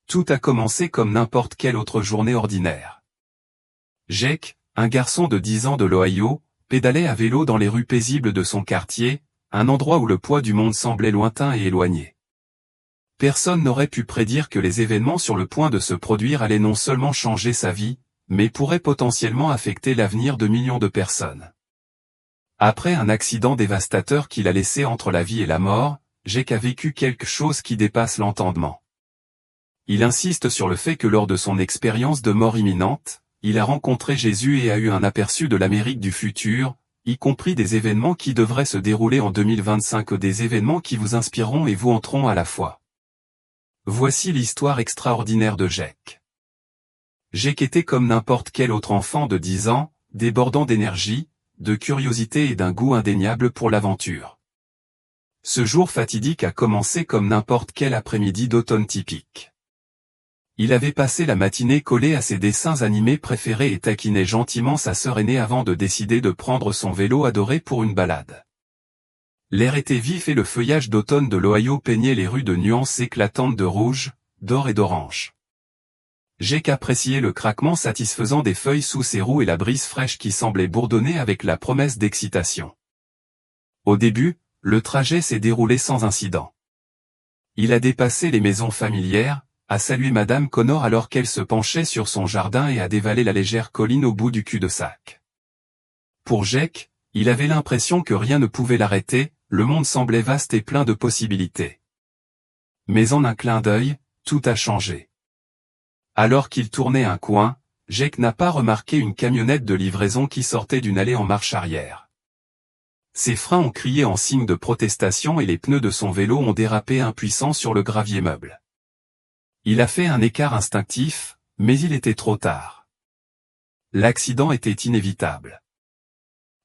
Tout a commencé comme n'importe quelle autre journée ordinaire. Jake, un garçon de 10 ans de l'Ohio, pédalait à vélo dans les rues paisibles de son quartier, un endroit où le poids du monde semblait lointain et éloigné. Personne n'aurait pu prédire que les événements sur le point de se produire allaient non seulement changer sa vie, mais pourraient potentiellement affecter l'avenir de millions de personnes. Après un accident dévastateur qui l'a laissé entre la vie et la mort, Jake a vécu quelque chose qui dépasse l'entendement. Il insiste sur le fait que lors de son expérience de mort imminente, il a rencontré Jésus et a eu un aperçu de l'Amérique du futur, y compris des événements qui devraient se dérouler en 2025, des événements qui vous inspireront et vous entreront à la fois. Voici l'histoire extraordinaire de Jake. Jake était comme n'importe quel autre enfant de 10 ans, débordant d'énergie, de curiosité et d'un goût indéniable pour l'aventure. Ce jour fatidique a commencé comme n'importe quel après-midi d'automne typique. Il avait passé la matinée collé à ses dessins animés préférés et taquinait gentiment sa sœur aînée avant de décider de prendre son vélo adoré pour une balade. L'air était vif et le feuillage d'automne de l'Ohio peignait les rues de nuances éclatantes de rouge, d'or et d'orange. Jake appréciait le craquement satisfaisant des feuilles sous ses roues et la brise fraîche qui semblait bourdonner avec la promesse d'excitation. Au début, le trajet s'est déroulé sans incident. Il a dépassé les maisons familières, a salué Madame Connor alors qu'elle se penchait sur son jardin et a dévalé la légère colline au bout du cul-de-sac. Pour Jake, il avait l'impression que rien ne pouvait l'arrêter, le monde semblait vaste et plein de possibilités. Mais en un clin d'œil, tout a changé. Alors qu'il tournait un coin, Jake n'a pas remarqué une camionnette de livraison qui sortait d'une allée en marche arrière. Ses freins ont crié en signe de protestation et les pneus de son vélo ont dérapé impuissants sur le gravier meuble. Il a fait un écart instinctif, mais il était trop tard. L'accident était inévitable.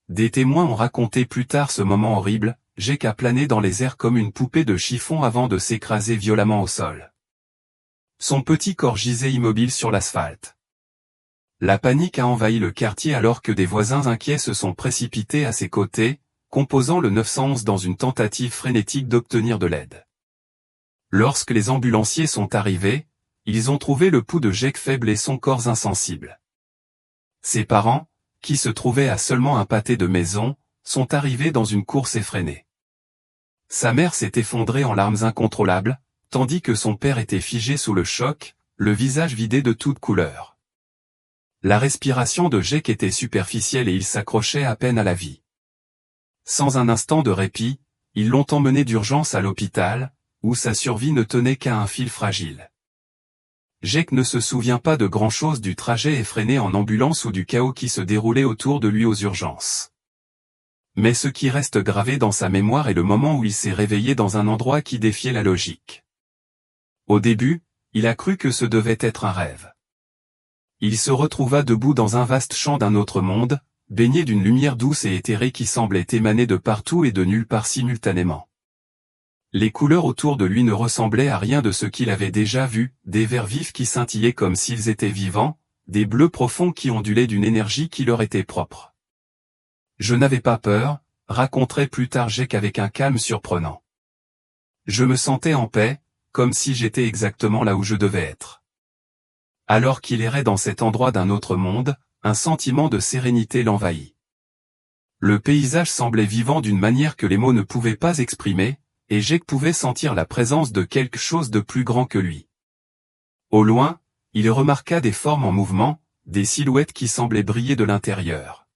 Des témoins ont raconté plus tard ce moment horrible, Jake a plané dans les airs comme une poupée de chiffon avant de s'écraser violemment au sol. Son petit corps gisait immobile sur l'asphalte. La panique a envahi le quartier alors que des voisins inquiets se sont précipités à ses côtés, composant le 911 dans une tentative frénétique d'obtenir de l'aide. Lorsque les ambulanciers sont arrivés, ils ont trouvé le pouls de Jake faible et son corps insensible. Ses parents, qui se trouvaient à seulement un pâté de maison, sont arrivés dans une course effrénée. Sa mère s'est effondrée en larmes incontrôlables, tandis que son père était figé sous le choc, le visage vidé de toute couleur. La respiration de Jake était superficielle et il s'accrochait à peine à la vie. Sans un instant de répit, ils l'ont emmené d'urgence à l'hôpital, où sa survie ne tenait qu'à un fil fragile. Jake ne se souvient pas de grand-chose du trajet effréné en ambulance ou du chaos qui se déroulait autour de lui aux urgences. Mais ce qui reste gravé dans sa mémoire est le moment où il s'est réveillé dans un endroit qui défiait la logique. Au début, il a cru que ce devait être un rêve. Il se retrouva debout dans un vaste champ d'un autre monde, baigné d'une lumière douce et éthérée qui semblait émaner de partout et de nulle part simultanément. Les couleurs autour de lui ne ressemblaient à rien de ce qu'il avait déjà vu, des verts vifs qui scintillaient comme s'ils étaient vivants, des bleus profonds qui ondulaient d'une énergie qui leur était propre. Je n'avais pas peur, raconterait plus tard Jake avec un calme surprenant. Je me sentais en paix, comme si j'étais exactement là où je devais être. Alors qu'il errait dans cet endroit d'un autre monde, un sentiment de sérénité l'envahit. Le paysage semblait vivant d'une manière que les mots ne pouvaient pas exprimer, et Jake pouvait sentir la présence de quelque chose de plus grand que lui. Au loin, il remarqua des formes en mouvement, des silhouettes qui semblaient briller de l'intérieur.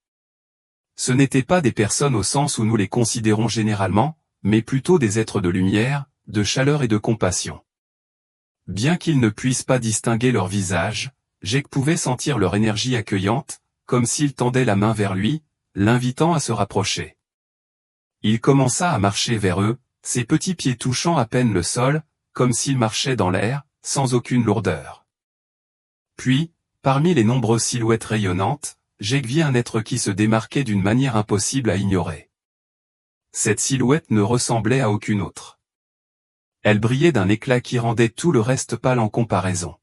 Ce n'étaient pas des personnes au sens où nous les considérons généralement, mais plutôt des êtres de lumière, de chaleur et de compassion. Bien qu'il ne puisse pas distinguer leur visage, Jake pouvait sentir leur énergie accueillante, comme s'ils tendaient la main vers lui, l'invitant à se rapprocher. Il commença à marcher vers eux, ses petits pieds touchant à peine le sol, comme s'il marchait dans l'air, sans aucune lourdeur. Puis, parmi les nombreuses silhouettes rayonnantes, Jake vit un être qui se démarquait d'une manière impossible à ignorer. Cette silhouette ne ressemblait à aucune autre. Elle brillait d'un éclat qui rendait tout le reste pâle en comparaison.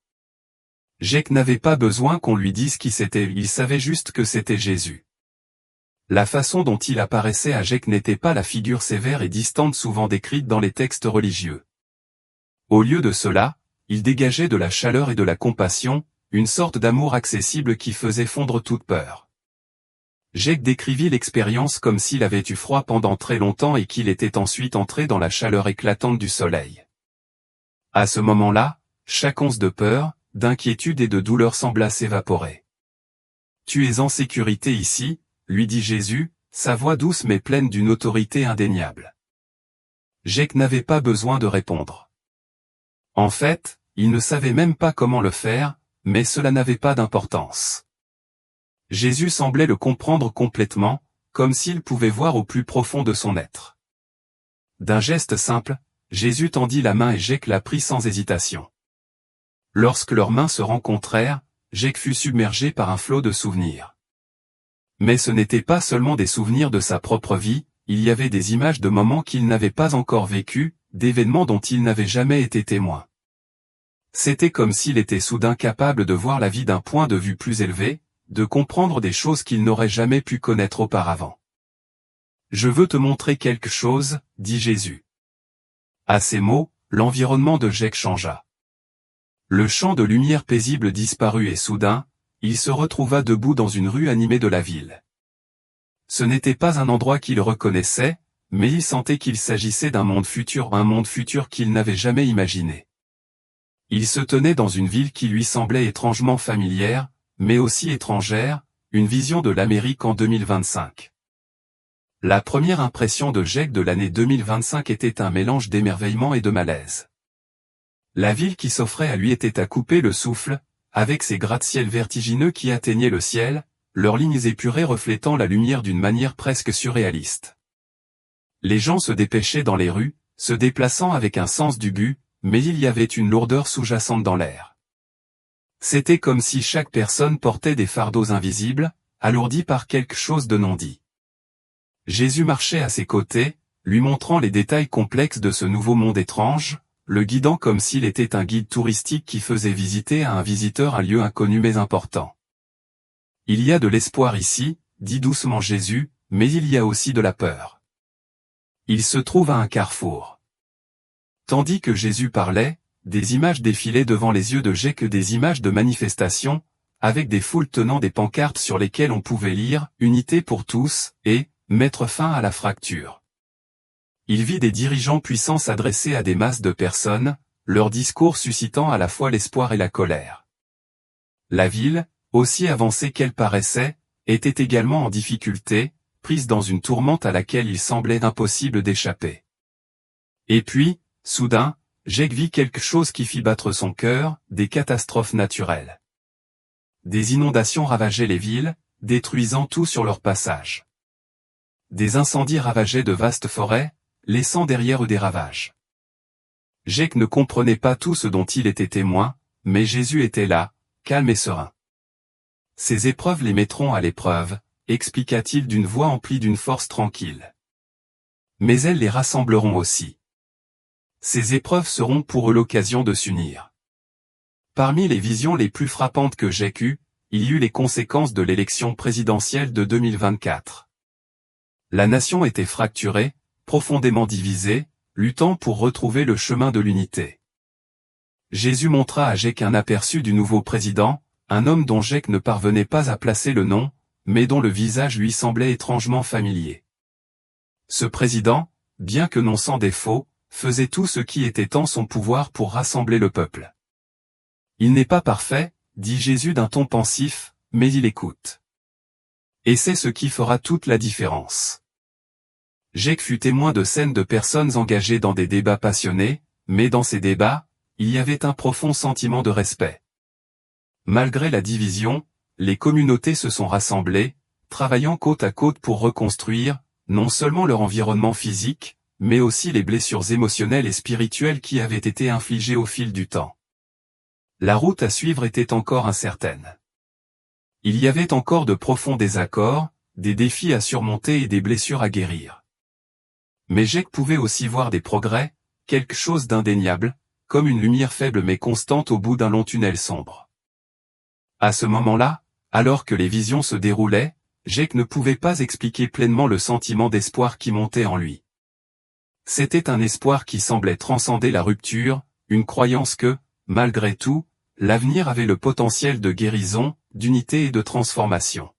Jake n'avait pas besoin qu'on lui dise qui c'était, il savait juste que c'était Jésus. La façon dont il apparaissait à Jake n'était pas la figure sévère et distante souvent décrite dans les textes religieux. Au lieu de cela, il dégageait de la chaleur et de la compassion, une sorte d'amour accessible qui faisait fondre toute peur. Jake décrivit l'expérience comme s'il avait eu froid pendant très longtemps et qu'il était ensuite entré dans la chaleur éclatante du soleil. À ce moment-là, chaque once de peur, d'inquiétude et de douleur sembla s'évaporer. « Tu es en sécurité ici, » lui dit Jésus, sa voix douce mais pleine d'une autorité indéniable. Jake n'avait pas besoin de répondre. En fait, il ne savait même pas comment le faire, mais cela n'avait pas d'importance. Jésus semblait le comprendre complètement, comme s'il pouvait voir au plus profond de son être. D'un geste simple, Jésus tendit la main et Jake la prit sans hésitation. Lorsque leurs mains se rencontrèrent, Jake fut submergé par un flot de souvenirs. Mais ce n'était pas seulement des souvenirs de sa propre vie, il y avait des images de moments qu'il n'avait pas encore vécus, d'événements dont il n'avait jamais été témoin. C'était comme s'il était soudain capable de voir la vie d'un point de vue plus élevé, de comprendre des choses qu'il n'aurait jamais pu connaître auparavant. « Je veux te montrer quelque chose, » dit Jésus. À ces mots, l'environnement de Jake changea. Le champ de lumière paisible disparut et soudain, il se retrouva debout dans une rue animée de la ville. Ce n'était pas un endroit qu'il reconnaissait, mais il sentait qu'il s'agissait d'un monde futur qu'il n'avait jamais imaginé. Il se tenait dans une ville qui lui semblait étrangement familière, mais aussi étrangère, une vision de l'Amérique en 2025. La première impression de Jake de l'année 2025 était un mélange d'émerveillement et de malaise. La ville qui s'offrait à lui était à couper le souffle, avec ses gratte-ciels vertigineux qui atteignaient le ciel, leurs lignes épurées reflétant la lumière d'une manière presque surréaliste. Les gens se dépêchaient dans les rues, se déplaçant avec un sens du but, mais il y avait une lourdeur sous-jacente dans l'air. C'était comme si chaque personne portait des fardeaux invisibles, alourdis par quelque chose de non dit. Jésus marchait à ses côtés, lui montrant les détails complexes de ce nouveau monde étrange, le guidant comme s'il était un guide touristique qui faisait visiter à un visiteur un lieu inconnu mais important. « Il y a de l'espoir ici, » dit doucement Jésus, « mais il y a aussi de la peur. » Il se trouve à un carrefour. Tandis que Jésus parlait, des images défilaient devant les yeux de Jake, des images de manifestations, avec des foules tenant des pancartes sur lesquelles on pouvait lire « Unité pour tous » et « Mettre fin à la fracture ». Il vit des dirigeants puissants s'adresser à des masses de personnes, leur discours suscitant à la fois l'espoir et la colère. La ville, aussi avancée qu'elle paraissait, était également en difficulté, prise dans une tourmente à laquelle il semblait impossible d'échapper. Et puis, soudain, Jake vit quelque chose qui fit battre son cœur, des catastrophes naturelles. Des inondations ravageaient les villes, détruisant tout sur leur passage. Des incendies ravageaient de vastes forêts, laissant derrière eux des ravages. Jake ne comprenait pas tout ce dont il était témoin, mais Jésus était là, calme et serein. Ces épreuves les mettront à l'épreuve, expliqua-t-il d'une voix emplie d'une force tranquille. Mais elles les rassembleront aussi. Ces épreuves seront pour eux l'occasion de s'unir. Parmi les visions les plus frappantes que Jake eut, il y eut les conséquences de l'élection présidentielle de 2024. La nation était fracturée, profondément divisée, luttant pour retrouver le chemin de l'unité. Jésus montra à Jake un aperçu du nouveau président, un homme dont Jake ne parvenait pas à placer le nom, mais dont le visage lui semblait étrangement familier. Ce président, bien que non sans défaut, faisait tout ce qui était en son pouvoir pour rassembler le peuple. Il n'est pas parfait, dit Jésus d'un ton pensif, mais il écoute. Et c'est ce qui fera toute la différence. Jake fut témoin de scènes de personnes engagées dans des débats passionnés, mais dans ces débats, il y avait un profond sentiment de respect. Malgré la division, les communautés se sont rassemblées, travaillant côte à côte pour reconstruire, non seulement leur environnement physique, mais aussi les blessures émotionnelles et spirituelles qui avaient été infligées au fil du temps. La route à suivre était encore incertaine. Il y avait encore de profonds désaccords, des défis à surmonter et des blessures à guérir. Mais Jake pouvait aussi voir des progrès, quelque chose d'indéniable, comme une lumière faible mais constante au bout d'un long tunnel sombre. À ce moment-là, alors que les visions se déroulaient, Jake ne pouvait pas expliquer pleinement le sentiment d'espoir qui montait en lui. C'était un espoir qui semblait transcender la rupture, une croyance que, malgré tout, l'avenir avait le potentiel de guérison, d'unité et de transformation.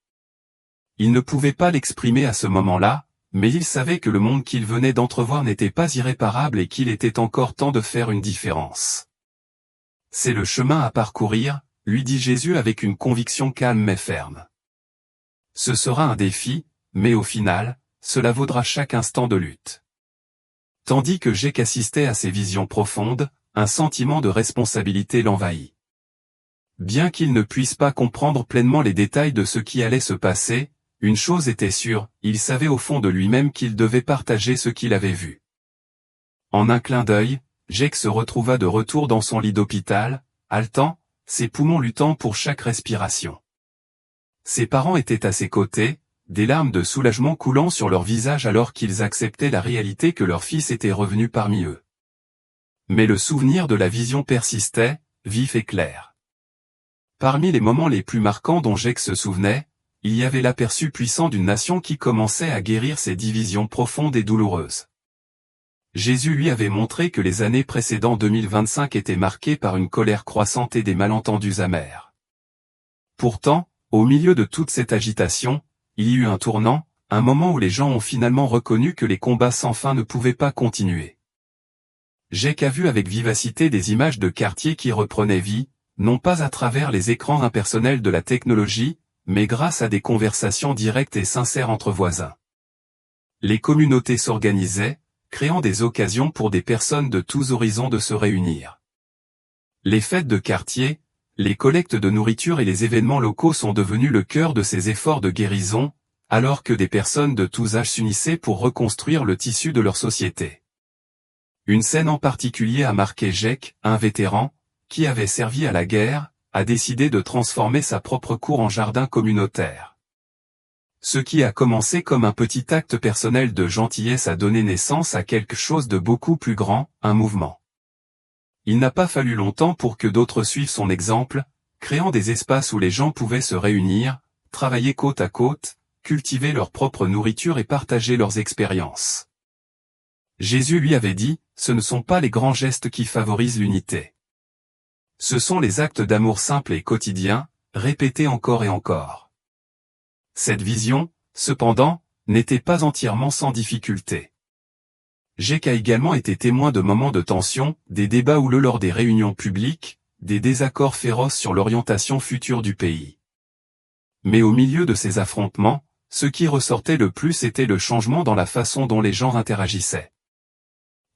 Il ne pouvait pas l'exprimer à ce moment-là, mais il savait que le monde qu'il venait d'entrevoir n'était pas irréparable et qu'il était encore temps de faire une différence. C'est le chemin à parcourir, lui dit Jésus avec une conviction calme mais ferme. Ce sera un défi, mais au final, cela vaudra chaque instant de lutte. Tandis que Jake assistait à ces visions profondes, un sentiment de responsabilité l'envahit. Bien qu'il ne puisse pas comprendre pleinement les détails de ce qui allait se passer, une chose était sûre, il savait au fond de lui-même qu'il devait partager ce qu'il avait vu. En un clin d'œil, Jake se retrouva de retour dans son lit d'hôpital, haletant, ses poumons luttant pour chaque respiration. Ses parents étaient à ses côtés, des larmes de soulagement coulant sur leurs visages alors qu'ils acceptaient la réalité que leur fils était revenu parmi eux. Mais le souvenir de la vision persistait, vif et clair. Parmi les moments les plus marquants dont Jake se souvenait, il y avait l'aperçu puissant d'une nation qui commençait à guérir ses divisions profondes et douloureuses. Jésus lui avait montré que les années précédentes 2025 étaient marquées par une colère croissante et des malentendus amers. Pourtant, au milieu de toute cette agitation, il y eut un tournant, un moment où les gens ont finalement reconnu que les combats sans fin ne pouvaient pas continuer. Jake a vu avec vivacité des images de quartiers qui reprenaient vie, non pas à travers les écrans impersonnels de la technologie, mais grâce à des conversations directes et sincères entre voisins. Les communautés s'organisaient, créant des occasions pour des personnes de tous horizons de se réunir. Les fêtes de quartier, les collectes de nourriture et les événements locaux sont devenus le cœur de ces efforts de guérison, alors que des personnes de tous âges s'unissaient pour reconstruire le tissu de leur société. Une scène en particulier a marqué Jake, un vétéran, qui avait servi à la guerre, a décidé de transformer sa propre cour en jardin communautaire. Ce qui a commencé comme un petit acte personnel de gentillesse a donné naissance à quelque chose de beaucoup plus grand, un mouvement. Il n'a pas fallu longtemps pour que d'autres suivent son exemple, créant des espaces où les gens pouvaient se réunir, travailler côte à côte, cultiver leur propre nourriture et partager leurs expériences. Jésus lui avait dit, ce ne sont pas les grands gestes qui favorisent l'unité. Ce sont les actes d'amour simples et quotidiens, répétés encore et encore. Cette vision, cependant, n'était pas entièrement sans difficulté. Jake a également été témoin de moments de tension, des débats houleux lors des réunions publiques, des désaccords féroces sur l'orientation future du pays. Mais au milieu de ces affrontements, ce qui ressortait le plus était le changement dans la façon dont les gens interagissaient.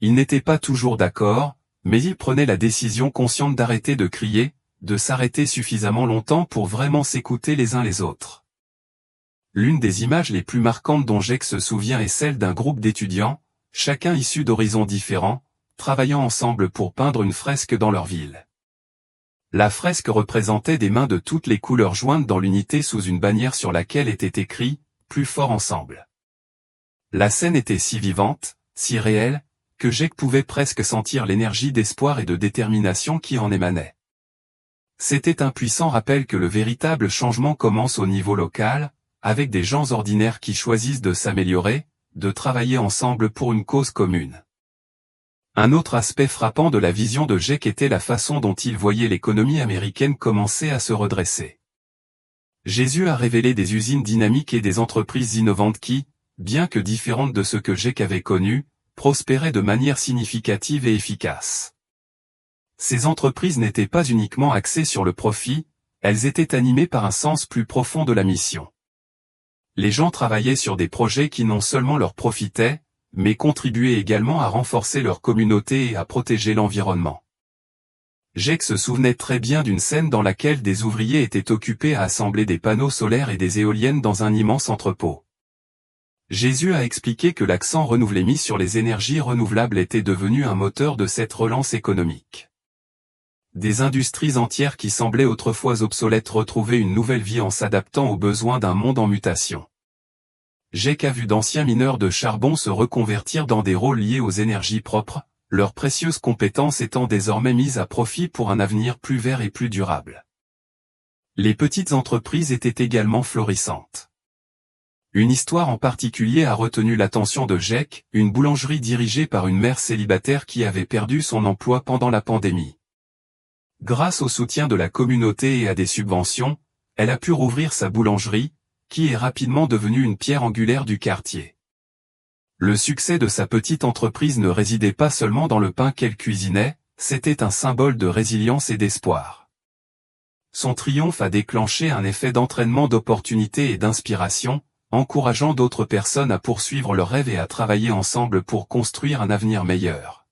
Ils n'étaient pas toujours d'accord, mais ils prenaient la décision consciente d'arrêter de crier, de s'arrêter suffisamment longtemps pour vraiment s'écouter les uns les autres. L'une des images les plus marquantes dont Jake se souvient est celle d'un groupe d'étudiants, chacun issu d'horizons différents, travaillant ensemble pour peindre une fresque dans leur ville. La fresque représentait des mains de toutes les couleurs jointes dans l'unité sous une bannière sur laquelle était écrit « Plus fort ensemble ». La scène était si vivante, si réelle, que Jake pouvait presque sentir l'énergie d'espoir et de détermination qui en émanait. C'était un puissant rappel que le véritable changement commence au niveau local, avec des gens ordinaires qui choisissent de s'améliorer, de travailler ensemble pour une cause commune. Un autre aspect frappant de la vision de Jake était la façon dont il voyait l'économie américaine commencer à se redresser. Jésus a révélé des usines dynamiques et des entreprises innovantes qui, bien que différentes de ce que Jake avait connu, prospéraient de manière significative et efficace. Ces entreprises n'étaient pas uniquement axées sur le profit, elles étaient animées par un sens plus profond de la mission. Les gens travaillaient sur des projets qui non seulement leur profitaient, mais contribuaient également à renforcer leur communauté et à protéger l'environnement. Jake se souvenait très bien d'une scène dans laquelle des ouvriers étaient occupés à assembler des panneaux solaires et des éoliennes dans un immense entrepôt. Jésus a expliqué que l'accent renouvelé mis sur les énergies renouvelables était devenu un moteur de cette relance économique. Des industries entières qui semblaient autrefois obsolètes retrouvaient une nouvelle vie en s'adaptant aux besoins d'un monde en mutation. Jake a vu d'anciens mineurs de charbon se reconvertir dans des rôles liés aux énergies propres, leurs précieuses compétences étant désormais mises à profit pour un avenir plus vert et plus durable. Les petites entreprises étaient également florissantes. Une histoire en particulier a retenu l'attention de Jake, une boulangerie dirigée par une mère célibataire qui avait perdu son emploi pendant la pandémie. Grâce au soutien de la communauté et à des subventions, elle a pu rouvrir sa boulangerie, qui est rapidement devenue une pierre angulaire du quartier. Le succès de sa petite entreprise ne résidait pas seulement dans le pain qu'elle cuisinait, c'était un symbole de résilience et d'espoir. Son triomphe a déclenché un effet d'entraînement d'opportunité et d'inspiration, encourageant d'autres personnes à poursuivre leurs rêves et à travailler ensemble pour construire un avenir meilleur.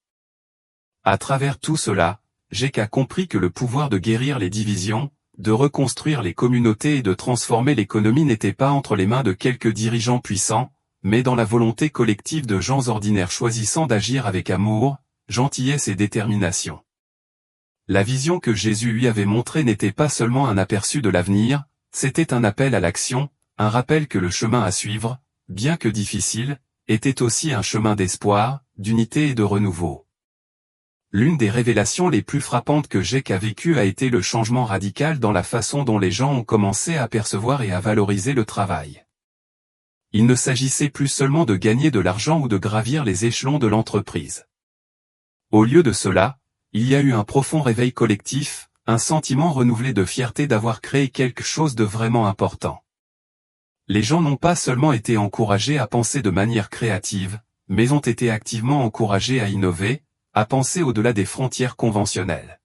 À travers tout cela, Jake a compris que le pouvoir de guérir les divisions, de reconstruire les communautés et de transformer l'économie n'était pas entre les mains de quelques dirigeants puissants, mais dans la volonté collective de gens ordinaires choisissant d'agir avec amour, gentillesse et détermination. La vision que Jésus lui avait montrée n'était pas seulement un aperçu de l'avenir, c'était un appel à l'action, un rappel que le chemin à suivre, bien que difficile, était aussi un chemin d'espoir, d'unité et de renouveau. L'une des révélations les plus frappantes que Jake a vécues a été le changement radical dans la façon dont les gens ont commencé à percevoir et à valoriser le travail. Il ne s'agissait plus seulement de gagner de l'argent ou de gravir les échelons de l'entreprise. Au lieu de cela, il y a eu un profond réveil collectif, un sentiment renouvelé de fierté d'avoir créé quelque chose de vraiment important. Les gens n'ont pas seulement été encouragés à penser de manière créative, mais ont été activement encouragés à innover, à penser au-delà des frontières conventionnelles.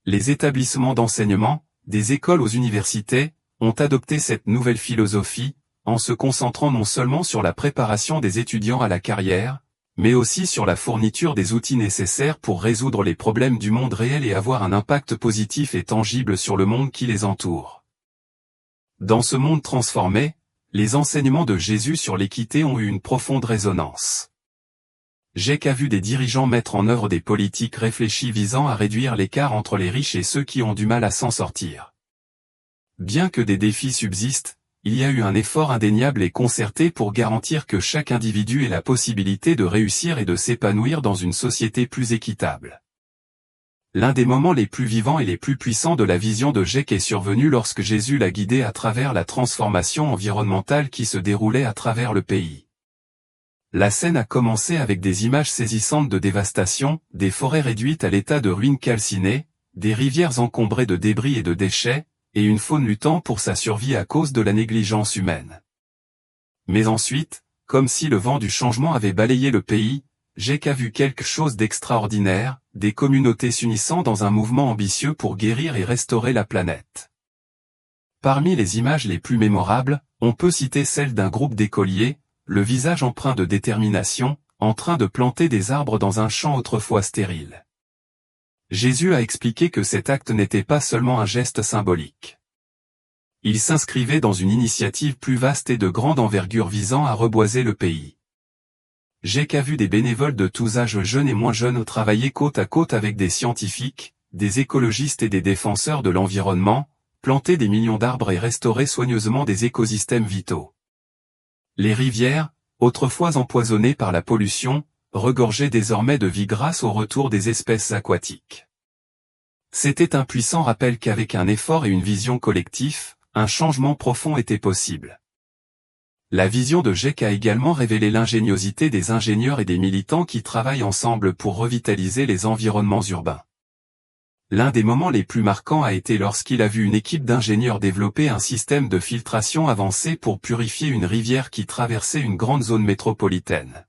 Les établissements d'enseignement, des écoles aux universités, ont adopté cette nouvelle philosophie, en se concentrant non seulement sur la préparation des étudiants à la carrière, mais aussi sur la fourniture des outils nécessaires pour résoudre les problèmes du monde réel et avoir un impact positif et tangible sur le monde qui les entoure. Dans ce monde transformé, les enseignements de Jésus sur l'équité ont eu une profonde résonance. Jake a vu des dirigeants mettre en œuvre des politiques réfléchies visant à réduire l'écart entre les riches et ceux qui ont du mal à s'en sortir. Bien que des défis subsistent, il y a eu un effort indéniable et concerté pour garantir que chaque individu ait la possibilité de réussir et de s'épanouir dans une société plus équitable. L'un des moments les plus vivants et les plus puissants de la vision de Jake est survenu lorsque Jésus l'a guidé à travers la transformation environnementale qui se déroulait à travers le pays. La scène a commencé avec des images saisissantes de dévastation, des forêts réduites à l'état de ruines calcinées, des rivières encombrées de débris et de déchets, et une faune luttant pour sa survie à cause de la négligence humaine. Mais ensuite, comme si le vent du changement avait balayé le pays, Jake a vu quelque chose d'extraordinaire, des communautés s'unissant dans un mouvement ambitieux pour guérir et restaurer la planète. Parmi les images les plus mémorables, on peut citer celle d'un groupe d'écoliers, le visage empreint de détermination, en train de planter des arbres dans un champ autrefois stérile. Jésus a expliqué que cet acte n'était pas seulement un geste symbolique. Il s'inscrivait dans une initiative plus vaste et de grande envergure visant à reboiser le pays. Jake a vu des bénévoles de tous âges, jeunes et moins jeunes, travailler côte à côte avec des scientifiques, des écologistes et des défenseurs de l'environnement, planter des millions d'arbres et restaurer soigneusement des écosystèmes vitaux. Les rivières, autrefois empoisonnées par la pollution, regorgeaient désormais de vie grâce au retour des espèces aquatiques. C'était un puissant rappel qu'avec un effort et une vision collective, un changement profond était possible. La vision de Jake a également révélé l'ingéniosité des ingénieurs et des militants qui travaillent ensemble pour revitaliser les environnements urbains. L'un des moments les plus marquants a été lorsqu'il a vu une équipe d'ingénieurs développer un système de filtration avancé pour purifier une rivière qui traversait une grande zone métropolitaine.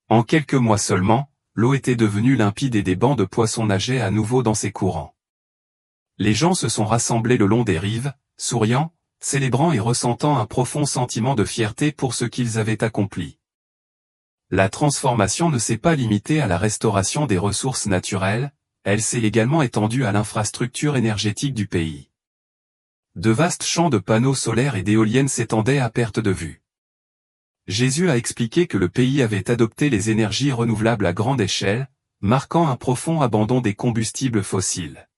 En quelques mois seulement, l'eau était devenue limpide et des bancs de poissons nageaient à nouveau dans ses courants. Les gens se sont rassemblés le long des rives, souriant, célébrant et ressentant un profond sentiment de fierté pour ce qu'ils avaient accompli. La transformation ne s'est pas limitée à la restauration des ressources naturelles, elle s'est également étendue à l'infrastructure énergétique du pays. De vastes champs de panneaux solaires et d'éoliennes s'étendaient à perte de vue. Jésus a expliqué que le pays avait adopté les énergies renouvelables à grande échelle, marquant un profond abandon des combustibles fossiles.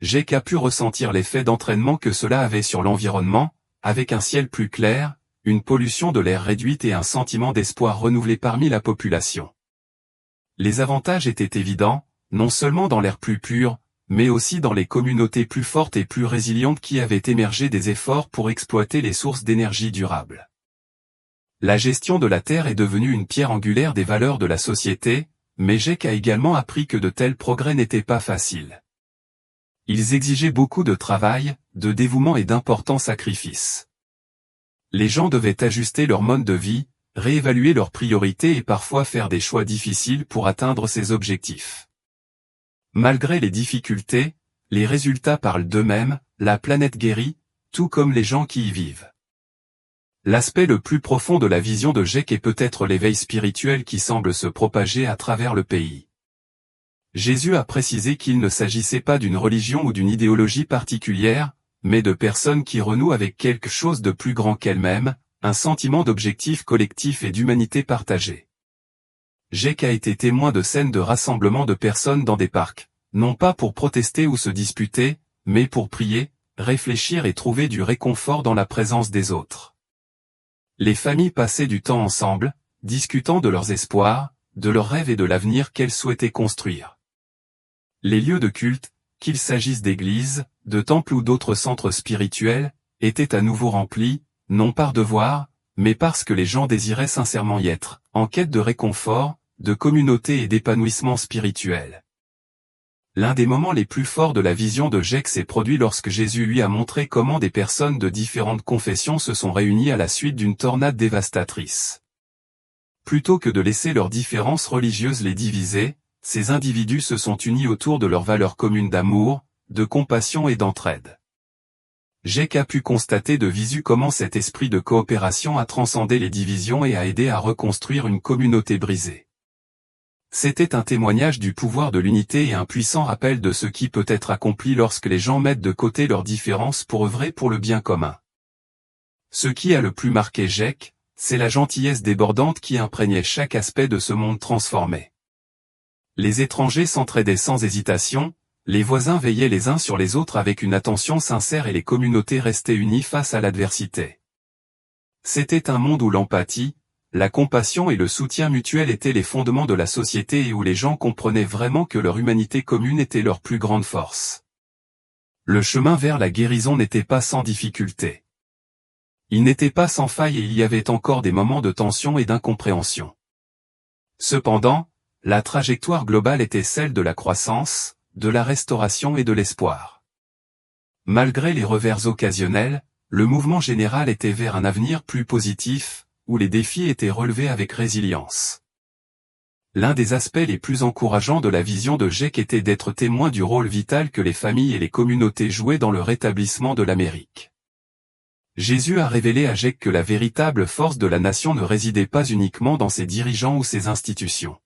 Jake a pu ressentir l'effet d'entraînement que cela avait sur l'environnement, avec un ciel plus clair, une pollution de l'air réduite et un sentiment d'espoir renouvelé parmi la population. Les avantages étaient évidents, non seulement dans l'air plus pur, mais aussi dans les communautés plus fortes et plus résilientes qui avaient émergé des efforts pour exploiter les sources d'énergie durables. La gestion de la terre est devenue une pierre angulaire des valeurs de la société, mais Jake a également appris que de tels progrès n'étaient pas faciles. Ils exigeaient beaucoup de travail, de dévouement et d'importants sacrifices. Les gens devaient ajuster leur mode de vie, réévaluer leurs priorités et parfois faire des choix difficiles pour atteindre ces objectifs. Malgré les difficultés, les résultats parlent d'eux-mêmes, la planète guérit, tout comme les gens qui y vivent. L'aspect le plus profond de la vision de Jake est peut-être l'éveil spirituel qui semble se propager à travers le pays. Jésus a précisé qu'il ne s'agissait pas d'une religion ou d'une idéologie particulière, mais de personnes qui renouent avec quelque chose de plus grand qu'elles-mêmes, un sentiment d'objectif collectif et d'humanité partagée. Jake a été témoin de scènes de rassemblement de personnes dans des parcs, non pas pour protester ou se disputer, mais pour prier, réfléchir et trouver du réconfort dans la présence des autres. Les familles passaient du temps ensemble, discutant de leurs espoirs, de leurs rêves et de l'avenir qu'elles souhaitaient construire. Les lieux de culte, qu'il s'agisse d'églises, de temples ou d'autres centres spirituels, étaient à nouveau remplis, non par devoir, mais parce que les gens désiraient sincèrement y être, en quête de réconfort, de communauté et d'épanouissement spirituel. L'un des moments les plus forts de la vision de Jake s'est produit lorsque Jésus lui a montré comment des personnes de différentes confessions se sont réunies à la suite d'une tornade dévastatrice. Plutôt que de laisser leurs différences religieuses les diviser, ces individus se sont unis autour de leurs valeurs communes d'amour, de compassion et d'entraide. Jake a pu constater de visu comment cet esprit de coopération a transcendé les divisions et a aidé à reconstruire une communauté brisée. C'était un témoignage du pouvoir de l'unité et un puissant rappel de ce qui peut être accompli lorsque les gens mettent de côté leurs différences pour œuvrer pour le bien commun. Ce qui a le plus marqué Jake, c'est la gentillesse débordante qui imprégnait chaque aspect de ce monde transformé. Les étrangers s'entraidaient sans hésitation, les voisins veillaient les uns sur les autres avec une attention sincère et les communautés restaient unies face à l'adversité. C'était un monde où l'empathie, la compassion et le soutien mutuel étaient les fondements de la société et où les gens comprenaient vraiment que leur humanité commune était leur plus grande force. Le chemin vers la guérison n'était pas sans difficulté. Il n'était pas sans faille et il y avait encore des moments de tension et d'incompréhension. Cependant, la trajectoire globale était celle de la croissance, de la restauration et de l'espoir. Malgré les revers occasionnels, le mouvement général était vers un avenir plus positif, où les défis étaient relevés avec résilience. L'un des aspects les plus encourageants de la vision de Jake était d'être témoin du rôle vital que les familles et les communautés jouaient dans le rétablissement de l'Amérique. Jésus a révélé à Jake que la véritable force de la nation ne résidait pas uniquement dans ses dirigeants ou ses institutions.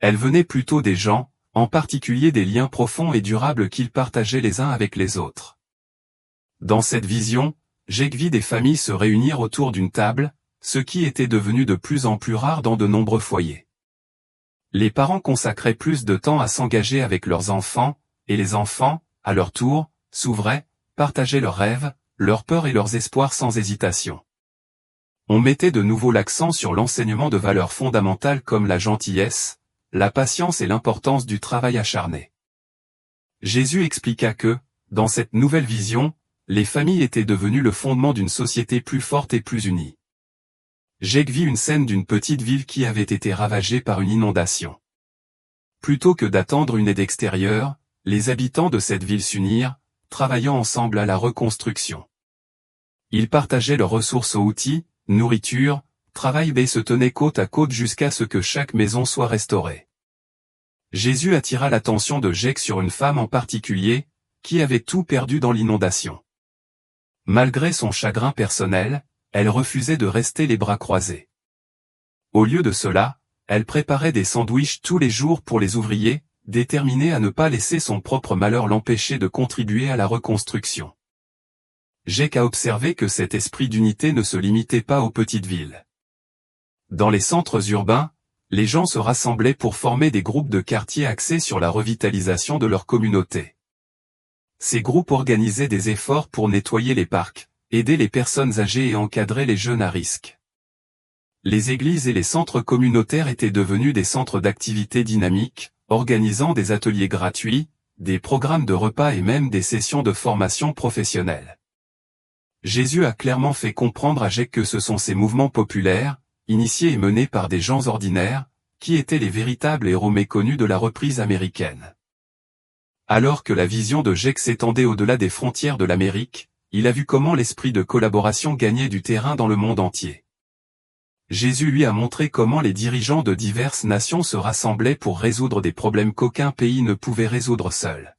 Elle venait plutôt des gens, en particulier des liens profonds et durables qu'ils partageaient les uns avec les autres. Dans cette vision, Jake vit des familles se réunir autour d'une table, ce qui était devenu de plus en plus rare dans de nombreux foyers. Les parents consacraient plus de temps à s'engager avec leurs enfants, et les enfants, à leur tour, s'ouvraient, partageaient leurs rêves, leurs peurs et leurs espoirs sans hésitation. On mettait de nouveau l'accent sur l'enseignement de valeurs fondamentales comme la gentillesse, la patience et l'importance du travail acharné. Jésus expliqua que, dans cette nouvelle vision, les familles étaient devenues le fondement d'une société plus forte et plus unie. Jake vit une scène d'une petite ville qui avait été ravagée par une inondation. Plutôt que d'attendre une aide extérieure, les habitants de cette ville s'unirent, travaillant ensemble à la reconstruction. Ils partageaient leurs ressources aux outils, nourriture, travail et se tenaient côte à côte jusqu'à ce que chaque maison soit restaurée. Jésus attira l'attention de Jake sur une femme en particulier, qui avait tout perdu dans l'inondation. Malgré son chagrin personnel, elle refusait de rester les bras croisés. Au lieu de cela, elle préparait des sandwichs tous les jours pour les ouvriers, déterminée à ne pas laisser son propre malheur l'empêcher de contribuer à la reconstruction. Jake a observé que cet esprit d'unité ne se limitait pas aux petites villes. Dans les centres urbains, les gens se rassemblaient pour former des groupes de quartier axés sur la revitalisation de leur communauté. Ces groupes organisaient des efforts pour nettoyer les parcs, aider les personnes âgées et encadrer les jeunes à risque. Les églises et les centres communautaires étaient devenus des centres d'activités dynamiques, organisant des ateliers gratuits, des programmes de repas et même des sessions de formation professionnelle. Jésus a clairement fait comprendre à Jake que ce sont ces mouvements populaires, initiés et menés par des gens ordinaires, qui étaient les véritables héros méconnus de la reprise américaine. Alors que la vision de Jake s'étendait au-delà des frontières de l'Amérique, il a vu comment l'esprit de collaboration gagnait du terrain dans le monde entier. Jésus lui a montré comment les dirigeants de diverses nations se rassemblaient pour résoudre des problèmes qu'aucun pays ne pouvait résoudre seul.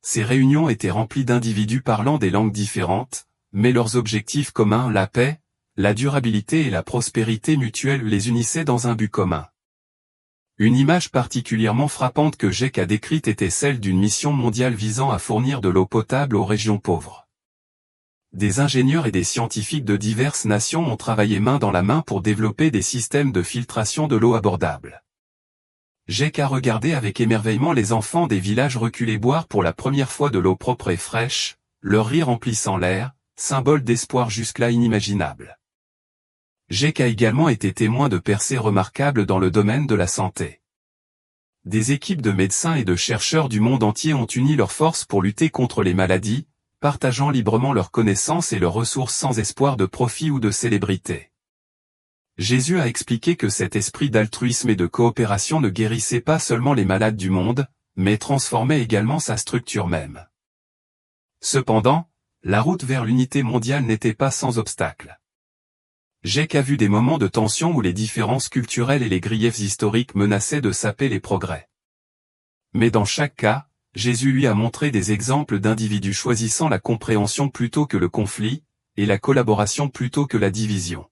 Ces réunions étaient remplies d'individus parlant des langues différentes, mais leurs objectifs communs, la paix, la durabilité et la prospérité mutuelle les unissaient dans un but commun. Une image particulièrement frappante que Jake a décrite était celle d'une mission mondiale visant à fournir de l'eau potable aux régions pauvres. Des ingénieurs et des scientifiques de diverses nations ont travaillé main dans la main pour développer des systèmes de filtration de l'eau abordables. Jake a regardé avec émerveillement les enfants des villages reculés boire pour la première fois de l'eau propre et fraîche, leur rire remplissant l'air, symbole d'espoir jusque-là inimaginable. Jake a également été témoin de percées remarquables dans le domaine de la santé. Des équipes de médecins et de chercheurs du monde entier ont uni leurs forces pour lutter contre les maladies, partageant librement leurs connaissances et leurs ressources sans espoir de profit ou de célébrité. Jésus a expliqué que cet esprit d'altruisme et de coopération ne guérissait pas seulement les malades du monde, mais transformait également sa structure même. Cependant, la route vers l'unité mondiale n'était pas sans obstacles. Jake a vu des moments de tension où les différences culturelles et les griefs historiques menaçaient de saper les progrès. Mais dans chaque cas, Jésus lui a montré des exemples d'individus choisissant la compréhension plutôt que le conflit, et la collaboration plutôt que la division.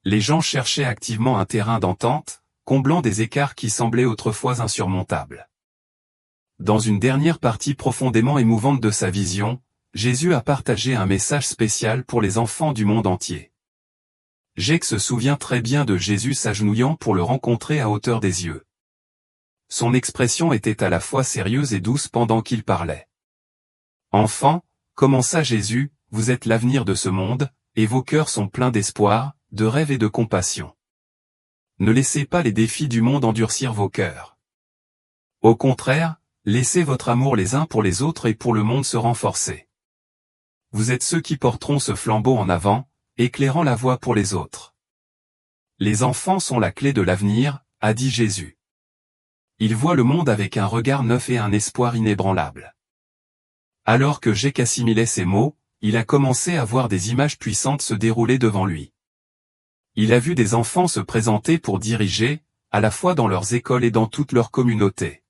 Les gens cherchaient activement un terrain d'entente, comblant des écarts qui semblaient autrefois insurmontables. Dans une dernière partie profondément émouvante de sa vision, Jésus a partagé un message spécial pour les enfants du monde entier. Jake se souvient très bien de Jésus s'agenouillant pour le rencontrer à hauteur des yeux. Son expression était à la fois sérieuse et douce pendant qu'il parlait. « Enfants, commença Jésus, vous êtes l'avenir de ce monde, et vos cœurs sont pleins d'espoir, de rêve et de compassion. Ne laissez pas les défis du monde endurcir vos cœurs. Au contraire, laissez votre amour les uns pour les autres et pour le monde se renforcer. Vous êtes ceux qui porteront ce flambeau en avant, éclairant la voie pour les autres. Les enfants sont la clé de l'avenir, a dit Jésus. Ils voient le monde avec un regard neuf et un espoir inébranlable. » Alors que Jake assimilait ces mots, il a commencé à voir des images puissantes se dérouler devant lui. Il a vu des enfants se présenter pour diriger, à la fois dans leurs écoles et dans toute leur communauté.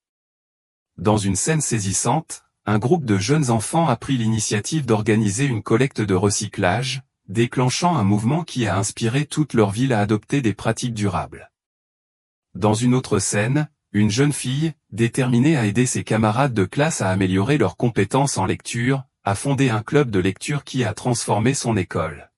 Dans une scène saisissante, un groupe de jeunes enfants a pris l'initiative d'organiser une collecte de recyclage, déclenchant un mouvement qui a inspiré toute leur ville à adopter des pratiques durables. Dans une autre scène, une jeune fille, déterminée à aider ses camarades de classe à améliorer leurs compétences en lecture, a fondé un club de lecture qui a transformé son école.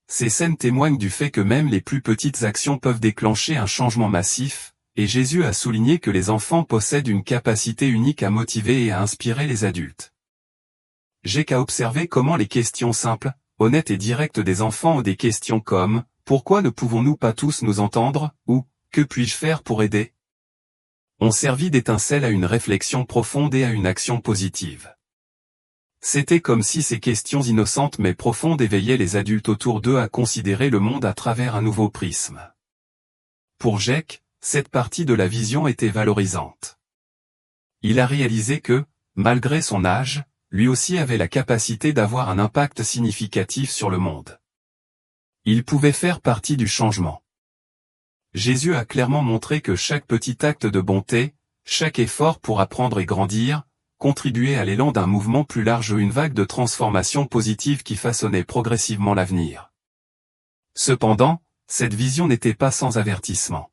Ces scènes témoignent du fait que même les plus petites actions peuvent déclencher un changement massif, et Jésus a souligné que les enfants possèdent une capacité unique à motiver et à inspirer les adultes. J'ai qu'à observer comment les questions simples, honnêtes et directes des enfants ont des questions comme « Pourquoi ne pouvons-nous pas tous nous entendre ?» ou « Que puis-je faire pour aider ?» ont servi d'étincelle à une réflexion profonde et à une action positive. C'était comme si ces questions innocentes mais profondes éveillaient les adultes autour d'eux à considérer le monde à travers un nouveau prisme. Pour Jake, cette partie de la vision était valorisante. Il a réalisé que, malgré son âge, lui aussi avait la capacité d'avoir un impact significatif sur le monde. Il pouvait faire partie du changement. Jésus a clairement montré que chaque petit acte de bonté, chaque effort pour apprendre et grandir, contribuait à l'élan d'un mouvement plus large ou une vague de transformation positive qui façonnait progressivement l'avenir. Cependant, cette vision n'était pas sans avertissement.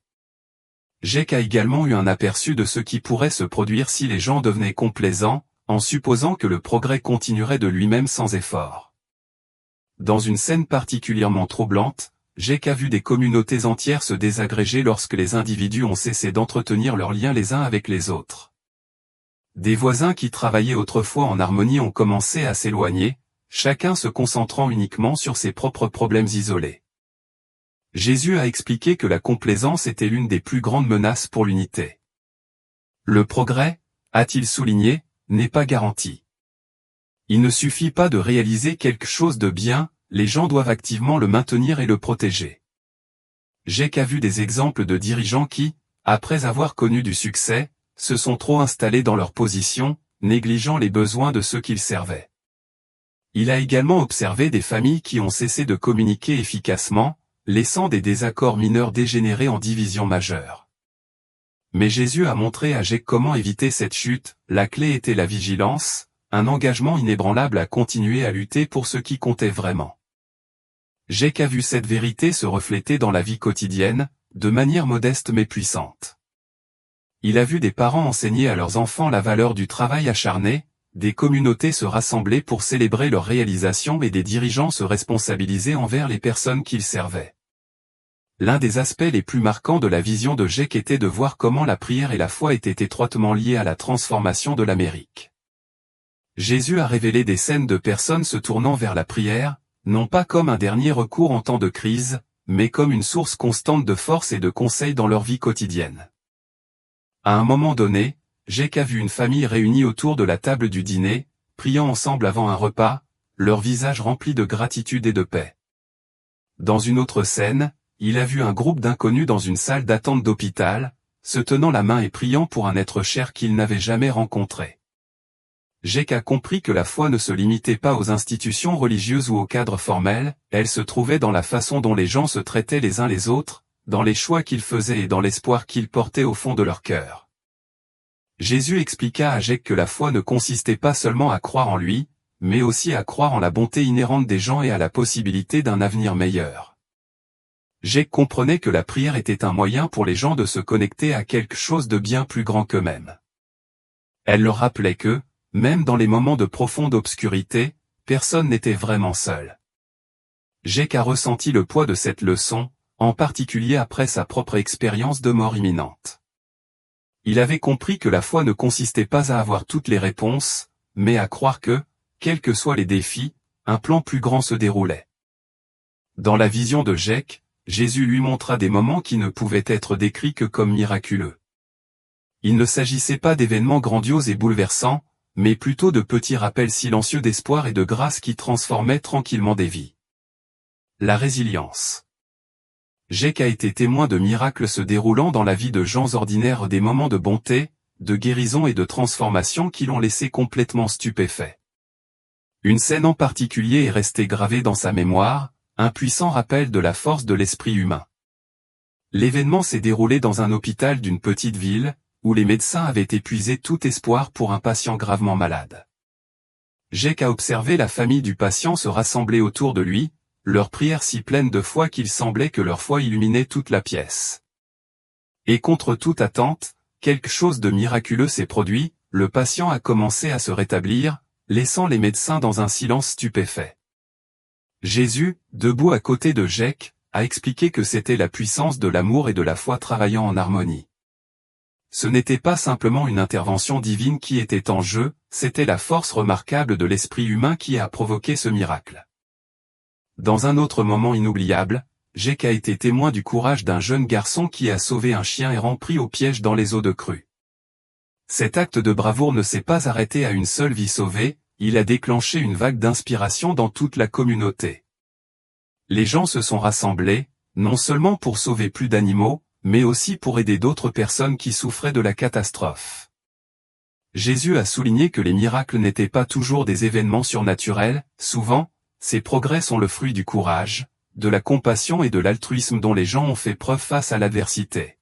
Jake a également eu un aperçu de ce qui pourrait se produire si les gens devenaient complaisants, en supposant que le progrès continuerait de lui-même sans effort. Dans une scène particulièrement troublante, Jake a vu des communautés entières se désagréger lorsque les individus ont cessé d'entretenir leurs liens les uns avec les autres. Des voisins qui travaillaient autrefois en harmonie ont commencé à s'éloigner, chacun se concentrant uniquement sur ses propres problèmes isolés. Jésus a expliqué que la complaisance était l'une des plus grandes menaces pour l'unité. Le progrès, a-t-il souligné, n'est pas garanti. Il ne suffit pas de réaliser quelque chose de bien, les gens doivent activement le maintenir et le protéger. Jake a vu des exemples de dirigeants qui, après avoir connu du succès, se sont trop installés dans leur position, négligeant les besoins de ceux qu'ils servaient. Il a également observé des familles qui ont cessé de communiquer efficacement, laissant des désaccords mineurs dégénérer en divisions majeures. Mais Jésus a montré à Jacques comment éviter cette chute. La clé était la vigilance, un engagement inébranlable à continuer à lutter pour ce qui comptait vraiment. Jacques a vu cette vérité se refléter dans la vie quotidienne, de manière modeste mais puissante. Il a vu des parents enseigner à leurs enfants la valeur du travail acharné, des communautés se rassembler pour célébrer leurs réalisations et des dirigeants se responsabiliser envers les personnes qu'ils servaient. L'un des aspects les plus marquants de la vision de Jacques était de voir comment la prière et la foi étaient étroitement liées à la transformation de l'Amérique. Jésus a révélé des scènes de personnes se tournant vers la prière, non pas comme un dernier recours en temps de crise, mais comme une source constante de force et de conseils dans leur vie quotidienne. À un moment donné, Jacques a vu une famille réunie autour de la table du dîner, priant ensemble avant un repas, leurs visages remplis de gratitude et de paix. Dans une autre scène, il a vu un groupe d'inconnus dans une salle d'attente d'hôpital, se tenant la main et priant pour un être cher qu'ils n'avaient jamais rencontré. Jacques a compris que la foi ne se limitait pas aux institutions religieuses ou aux cadres formels, elle se trouvait dans la façon dont les gens se traitaient les uns les autres, dans les choix qu'ils faisaient et dans l'espoir qu'ils portaient au fond de leur cœur. Jésus expliqua à Jacques que la foi ne consistait pas seulement à croire en lui, mais aussi à croire en la bonté inhérente des gens et à la possibilité d'un avenir meilleur. Jacques comprenait que la prière était un moyen pour les gens de se connecter à quelque chose de bien plus grand qu'eux-mêmes. Elle leur rappelait que, même dans les moments de profonde obscurité, personne n'était vraiment seul. Jacques a ressenti le poids de cette leçon, en particulier après sa propre expérience de mort imminente. Il avait compris que la foi ne consistait pas à avoir toutes les réponses, mais à croire que, quels que soient les défis, un plan plus grand se déroulait. Dans la vision de Jacques, Jésus lui montra des moments qui ne pouvaient être décrits que comme miraculeux. Il ne s'agissait pas d'événements grandioses et bouleversants, mais plutôt de petits rappels silencieux d'espoir et de grâce qui transformaient tranquillement des vies. La résilience. Jacques a été témoin de miracles se déroulant dans la vie de gens ordinaires, des moments de bonté, de guérison et de transformation qui l'ont laissé complètement stupéfait. Une scène en particulier est restée gravée dans sa mémoire, un puissant rappel de la force de l'esprit humain. L'événement s'est déroulé dans un hôpital d'une petite ville, où les médecins avaient épuisé tout espoir pour un patient gravement malade. Jacques a observé la famille du patient se rassembler autour de lui, leurs prières si pleines de foi qu'il semblait que leur foi illuminait toute la pièce. Et contre toute attente, quelque chose de miraculeux s'est produit, le patient a commencé à se rétablir, laissant les médecins dans un silence stupéfait. Jésus, debout à côté de Jacques, a expliqué que c'était la puissance de l'amour et de la foi travaillant en harmonie. Ce n'était pas simplement une intervention divine qui était en jeu, c'était la force remarquable de l'esprit humain qui a provoqué ce miracle. Dans un autre moment inoubliable, Jacques a été témoin du courage d'un jeune garçon qui a sauvé un chien errant pris au piège dans les eaux de crue. Cet acte de bravoure ne s'est pas arrêté à une seule vie sauvée, il a déclenché une vague d'inspiration dans toute la communauté. Les gens se sont rassemblés, non seulement pour sauver plus d'animaux, mais aussi pour aider d'autres personnes qui souffraient de la catastrophe. Jésus a souligné que les miracles n'étaient pas toujours des événements surnaturels, souvent, ces progrès sont le fruit du courage, de la compassion et de l'altruisme dont les gens ont fait preuve face à l'adversité.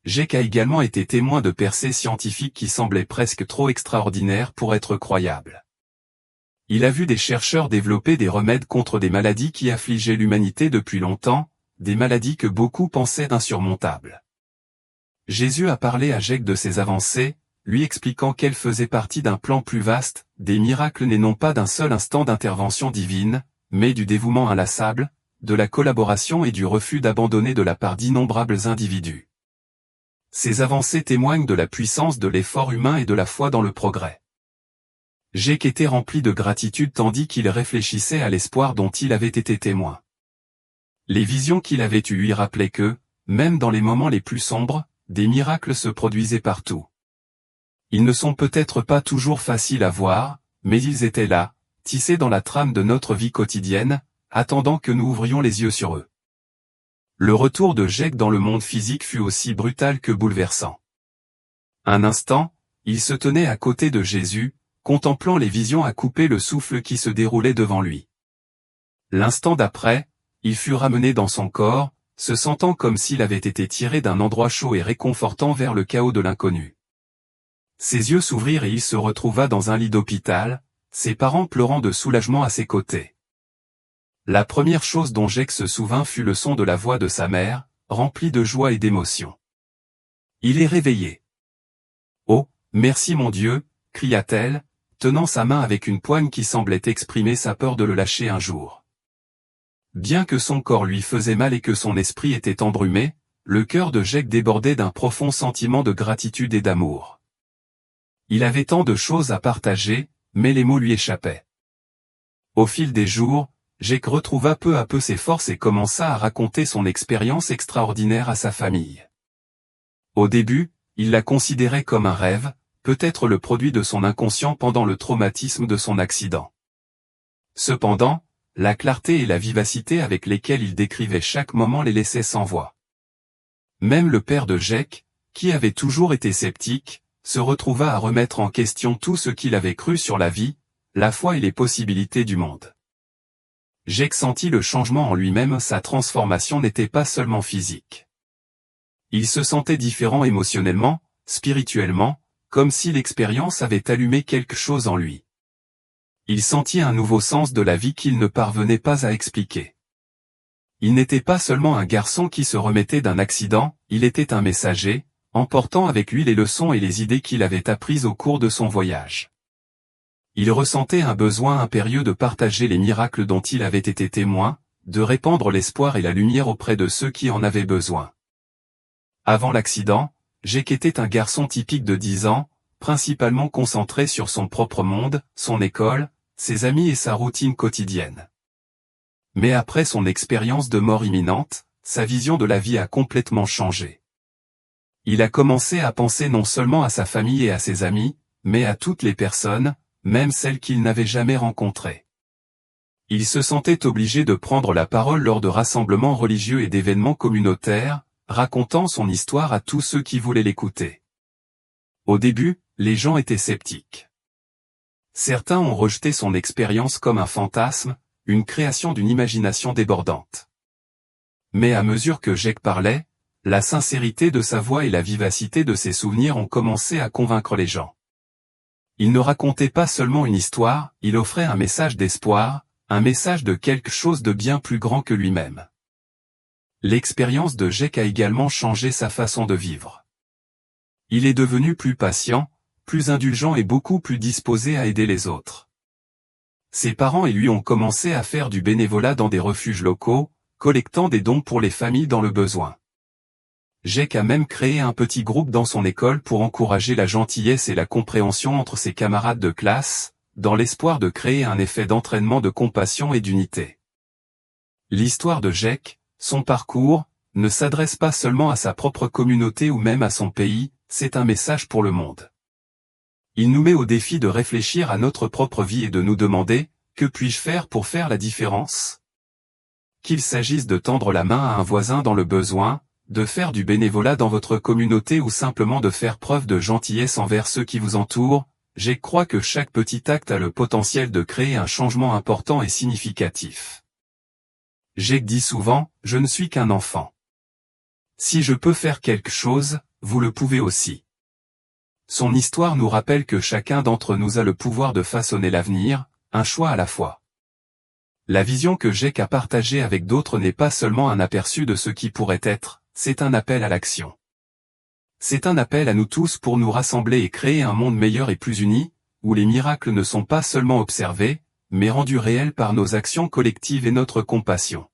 Jacques a également été témoin de percées scientifiques qui semblaient presque trop extraordinaires pour être croyables. Il a vu des chercheurs développer des remèdes contre des maladies qui affligeaient l'humanité depuis longtemps, des maladies que beaucoup pensaient insurmontables. Jésus a parlé à Jacques de ces avancées, lui expliquant qu'elles faisaient partie d'un plan plus vaste, des miracles nés non pas d'un seul instant d'intervention divine, mais du dévouement inlassable, de la collaboration et du refus d'abandonner de la part d'innombrables individus. Ces avancées témoignent de la puissance de l'effort humain et de la foi dans le progrès. Jacques était rempli de gratitude tandis qu'il réfléchissait à l'espoir dont il avait été témoin. Les visions qu'il avait eues lui rappelaient que, même dans les moments les plus sombres, des miracles se produisaient partout. Ils ne sont peut-être pas toujours faciles à voir, mais ils étaient là, tissés dans la trame de notre vie quotidienne, attendant que nous ouvrions les yeux sur eux. Le retour de Jacques dans le monde physique fut aussi brutal que bouleversant. Un instant, il se tenait à côté de Jésus, contemplant les visions à couper le souffle qui se déroulaient devant lui. L'instant d'après, il fut ramené dans son corps, se sentant comme s'il avait été tiré d'un endroit chaud et réconfortant vers le chaos de l'inconnu. Ses yeux s'ouvrirent et il se retrouva dans un lit d'hôpital, ses parents pleurant de soulagement à ses côtés. La première chose dont Jake se souvint fut le son de la voix de sa mère, remplie de joie et d'émotion. Il est réveillé. Oh, merci mon Dieu, cria-t-elle, tenant sa main avec une poigne qui semblait exprimer sa peur de le lâcher un jour. Bien que son corps lui faisait mal et que son esprit était embrumé, le cœur de Jake débordait d'un profond sentiment de gratitude et d'amour. Il avait tant de choses à partager, mais les mots lui échappaient. Au fil des jours, Jake retrouva peu à peu ses forces et commença à raconter son expérience extraordinaire à sa famille. Au début, il la considérait comme un rêve, peut-être le produit de son inconscient pendant le traumatisme de son accident. Cependant, la clarté et la vivacité avec lesquelles il décrivait chaque moment les laissaient sans voix. Même le père de Jake, qui avait toujours été sceptique, se retrouva à remettre en question tout ce qu'il avait cru sur la vie, la foi et les possibilités du monde. Jake sentit le changement en lui-même, sa transformation n'était pas seulement physique. Il se sentait différent émotionnellement, spirituellement, comme si l'expérience avait allumé quelque chose en lui. Il sentit un nouveau sens de la vie qu'il ne parvenait pas à expliquer. Il n'était pas seulement un garçon qui se remettait d'un accident, il était un messager, emportant avec lui les leçons et les idées qu'il avait apprises au cours de son voyage. Il ressentait un besoin impérieux de partager les miracles dont il avait été témoin, de répandre l'espoir et la lumière auprès de ceux qui en avaient besoin. Avant l'accident, Jake était un garçon typique de 10 ans, principalement concentré sur son propre monde, son école, ses amis et sa routine quotidienne. Mais après son expérience de mort imminente, sa vision de la vie a complètement changé. Il a commencé à penser non seulement à sa famille et à ses amis, mais à toutes les personnes, même celles qu'il n'avait jamais rencontrées. Il se sentait obligé de prendre la parole lors de rassemblements religieux et d'événements communautaires, racontant son histoire à tous ceux qui voulaient l'écouter. Au début, les gens étaient sceptiques. Certains ont rejeté son expérience comme un fantasme, une création d'une imagination débordante. Mais à mesure que Jake parlait, la sincérité de sa voix et la vivacité de ses souvenirs ont commencé à convaincre les gens. Il ne racontait pas seulement une histoire, il offrait un message d'espoir, un message de quelque chose de bien plus grand que lui-même. L'expérience de Jake a également changé sa façon de vivre. Il est devenu plus patient, plus indulgent et beaucoup plus disposé à aider les autres. Ses parents et lui ont commencé à faire du bénévolat dans des refuges locaux, collectant des dons pour les familles dans le besoin. Jake a même créé un petit groupe dans son école pour encourager la gentillesse et la compréhension entre ses camarades de classe, dans l'espoir de créer un effet d'entraînement de compassion et d'unité. L'histoire de Jake, son parcours, ne s'adresse pas seulement à sa propre communauté ou même à son pays, c'est un message pour le monde. Il nous met au défi de réfléchir à notre propre vie et de nous demander, que puis-je faire pour faire la différence ? Qu'il s'agisse de tendre la main à un voisin dans le besoin, de faire du bénévolat dans votre communauté ou simplement de faire preuve de gentillesse envers ceux qui vous entourent, je crois que chaque petit acte a le potentiel de créer un changement important et significatif. Jake dit souvent, « Je ne suis qu'un enfant. Si je peux faire quelque chose, vous le pouvez aussi. » Son histoire nous rappelle que chacun d'entre nous a le pouvoir de façonner l'avenir, un choix à la fois. La vision que Jake a partagée avec d'autres n'est pas seulement un aperçu de ce qui pourrait être, c'est un appel à l'action. C'est un appel à nous tous pour nous rassembler et créer un monde meilleur et plus uni, où les miracles ne sont pas seulement observés, mais rendus réels par nos actions collectives et notre compassion.